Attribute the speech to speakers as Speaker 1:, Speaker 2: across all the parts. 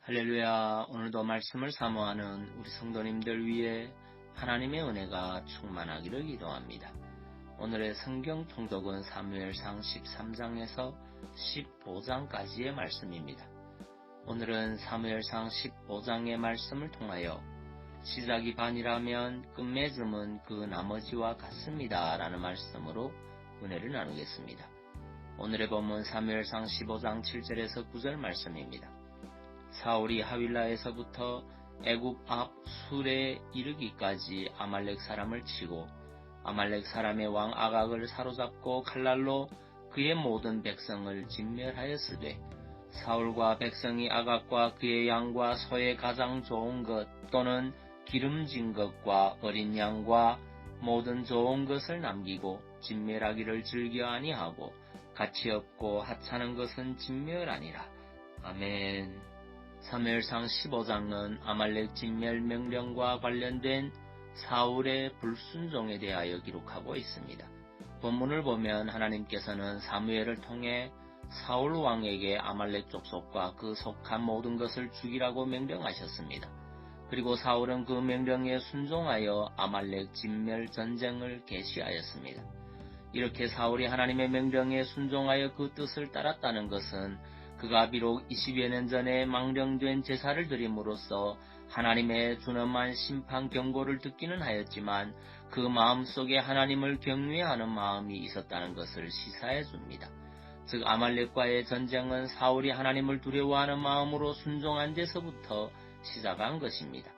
Speaker 1: 할렐루야. 오늘도 말씀을 사모하는 우리 성도님들 위해 하나님의 은혜가 충만하기를 기도합니다. 오늘의 성경 통독은 사무엘상 13장에서 15장까지의 말씀입니다. 오늘은 사무엘상 15장의 말씀을 통하여 시작이 반이라면 끝맺음은 그 나머지와 같습니다 라는 말씀으로 은혜를 나누겠습니다. 오늘의 본문 사무엘상 15장 7절에서 9절 말씀입니다. 사울이 하윌라에서부터 애굽 앞 술에 이르기까지 아말렉 사람을 치고 아말렉 사람의 왕 아각을 사로잡고 칼날로 그의 모든 백성을 진멸하였으되 사울과 백성이 아각과 그의 양과 소의 가장 좋은 것 또는 기름진 것과 어린 양과 모든 좋은 것을 남기고 진멸하기를 즐겨 아니하고 가치 없고 하찮은 것은 진멸하니라. 아멘. 사무엘상 15장은 아말렉 진멸 명령과 관련된 사울의 불순종에 대하여 기록하고 있습니다. 본문을 보면 하나님께서는 사무엘을 통해 사울 왕에게 아말렉 족속과 그 속한 모든 것을 죽이라고 명령하셨습니다. 그리고 사울은 그 명령에 순종하여 아말렉 진멸 전쟁을 개시하였습니다. 이렇게 사울이 하나님의 명령에 순종하여 그 뜻을 따랐다는 것은 그가 비록 20여 년 전에 망령된 제사를 드림으로써 하나님의 준엄한 심판 경고를 듣기는 하였지만 그 마음속에 하나님을 경외하는 마음이 있었다는 것을 시사해 줍니다. 즉 아말렉과의 전쟁은 사울이 하나님을 두려워하는 마음으로 순종한 데서부터 시작한 것입니다.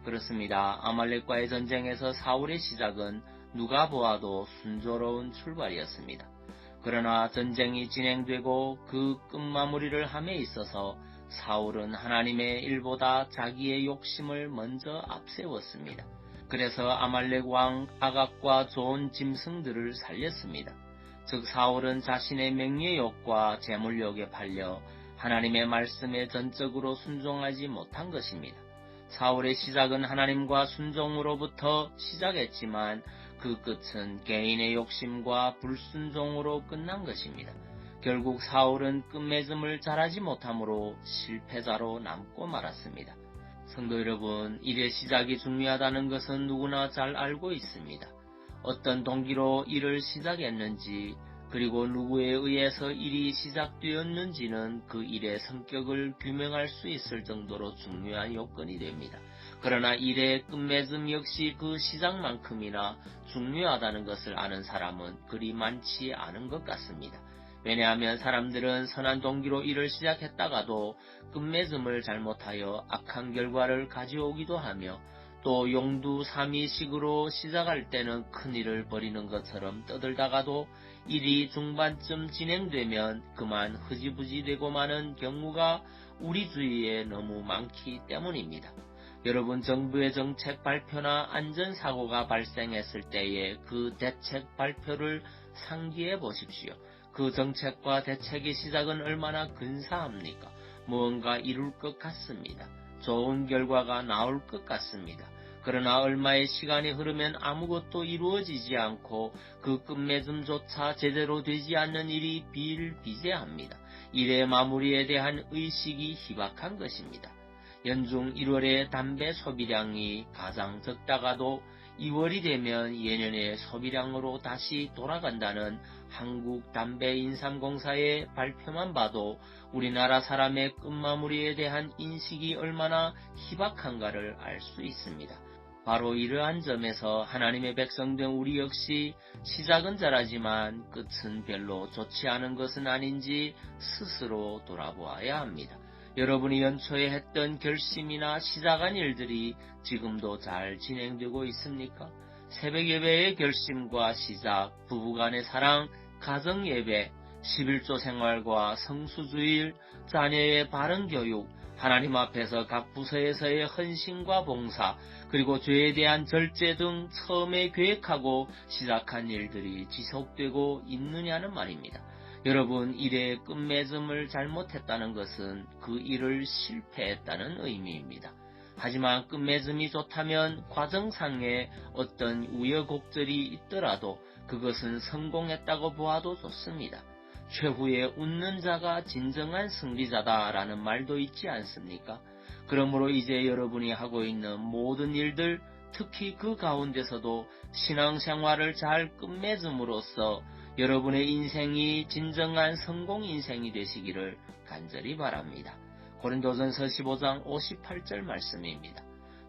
Speaker 1: 그렇습니다. 아말렉과의 전쟁에서 사울의 시작은 누가 보아도 순조로운 출발이었습니다. 그러나 전쟁이 진행되고 그 끝마무리를 함에 있어서 사울은 하나님의 일보다 자기의 욕심을 먼저 앞세웠습니다. 그래서 아말렉 왕 아각과 좋은 짐승들을 살렸습니다. 즉 사울은 자신의 명예욕과 재물욕에 팔려 하나님의 말씀에 전적으로 순종하지 못한 것입니다. 사울의 시작은 하나님과 순종으로부터 시작했지만 그 끝은 개인의 욕심과 불순종으로 끝난 것입니다. 결국 사울은 끝맺음을 잘하지 못함으로 실패자로 남고 말았습니다. 성도 여러분, 일의 시작이 중요하다는 것은 누구나 잘 알고 있습니다. 어떤 동기로 일을 시작했는지 그리고 누구에 의해서 일이 시작되었는지는 그 일의 성격을 규명할 수 있을 정도로 중요한 요건이 됩니다. 그러나 일의 끝맺음 역시 그 시작만큼이나 중요하다는 것을 아는 사람은 그리 많지 않은 것 같습니다. 왜냐하면 사람들은 선한 동기로 일을 시작했다가도 끝맺음을 잘못하여 악한 결과를 가져오기도 하며 또 용두사미식으로 시작할 때는 큰 일을 벌이는 것처럼 떠들다가도 일이 중반쯤 진행되면 그만 흐지부지 되고 마는 경우가 우리 주위에 너무 많기 때문입니다. 여러분, 정부의 정책 발표나 안전사고가 발생했을 때에 그 대책 발표를 상기해 보십시오. 그 정책과 대책의 시작은 얼마나 근사합니까? 무언가 이룰 것 같습니다. 좋은 결과가 나올 것 같습니다. 그러나 얼마의 시간이 흐르면 아무것도 이루어지지 않고 그 끝맺음조차 제대로 되지 않는 일이 비일비재합니다. 일의 마무리에 대한 의식이 희박한 것입니다. 연중 1월에 담배 소비량이 가장 적다가도 2월이 되면 예년의 소비량으로 다시 돌아간다는 한국담배인삼공사의 발표만 봐도 우리나라 사람의 끝마무리에 대한 인식이 얼마나 희박한가를 알 수 있습니다. 바로 이러한 점에서 하나님의 백성된 우리 역시 시작은 잘하지만 끝은 별로 좋지 않은 것은 아닌지 스스로 돌아보아야 합니다. 여러분이 연초에 했던 결심이나 시작한 일들이 지금도 잘 진행되고 있습니까? 새벽 예배의 결심과 시작, 부부간의 사랑, 가정 예배, 11조 생활과 성수주일, 자녀의 바른 교육, 하나님 앞에서 각 부서에서의 헌신과 봉사, 그리고 죄에 대한 절제 등 처음에 계획하고 시작한 일들이 지속되고 있느냐는 말입니다. 여러분, 일의 끝맺음을 잘못했다는 것은 그 일을 실패했다는 의미입니다. 하지만 끝맺음이 좋다면 과정상에 어떤 우여곡절이 있더라도 그것은 성공했다고 보아도 좋습니다. 최후에 웃는 자가 진정한 승리자다라는 말도 있지 않습니까? 그러므로 이제 여러분이 하고 있는 모든 일들, 특히 그 가운데서도 신앙생활을 잘 끝맺음으로써 여러분의 인생이 진정한 성공 인생이 되시기를 간절히 바랍니다. 고린도전서 15장 58절 말씀입니다.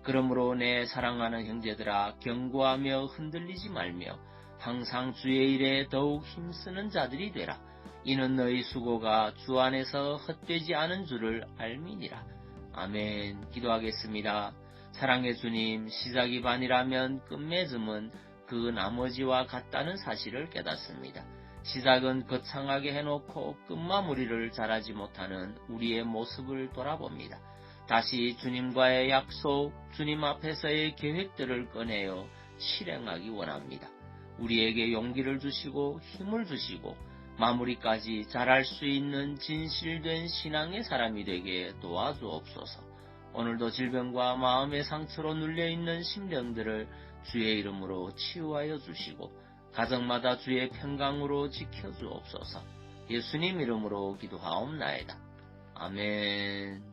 Speaker 1: 그러므로 내 사랑하는 형제들아, 경고하며 흔들리지 말며 항상 주의 일에 더욱 힘쓰는 자들이 되라. 이는 너희 수고가 주 안에서 헛되지 않은 줄을 알미니라. 아멘. 기도하겠습니다. 사랑의 주님, 시작이 반이라면 끝맺음은 그 나머지와 같다는 사실을 깨닫습니다. 시작은 거창하게 해놓고 끝마무리를 잘하지 못하는 우리의 모습을 돌아봅니다. 다시 주님과의 약속, 주님 앞에서의 계획들을 꺼내어 실행하기 원합니다. 우리에게 용기를 주시고 힘을 주시고 마무리까지 잘할 수 있는 진실된 신앙의 사람이 되게 도와주옵소서. 오늘도 질병과 마음의 상처로 눌려있는 심령들을 주의 이름으로 치유하여 주시고 가정마다 주의 평강으로 지켜주옵소서. 예수님 이름으로 기도하옵나이다. 아멘.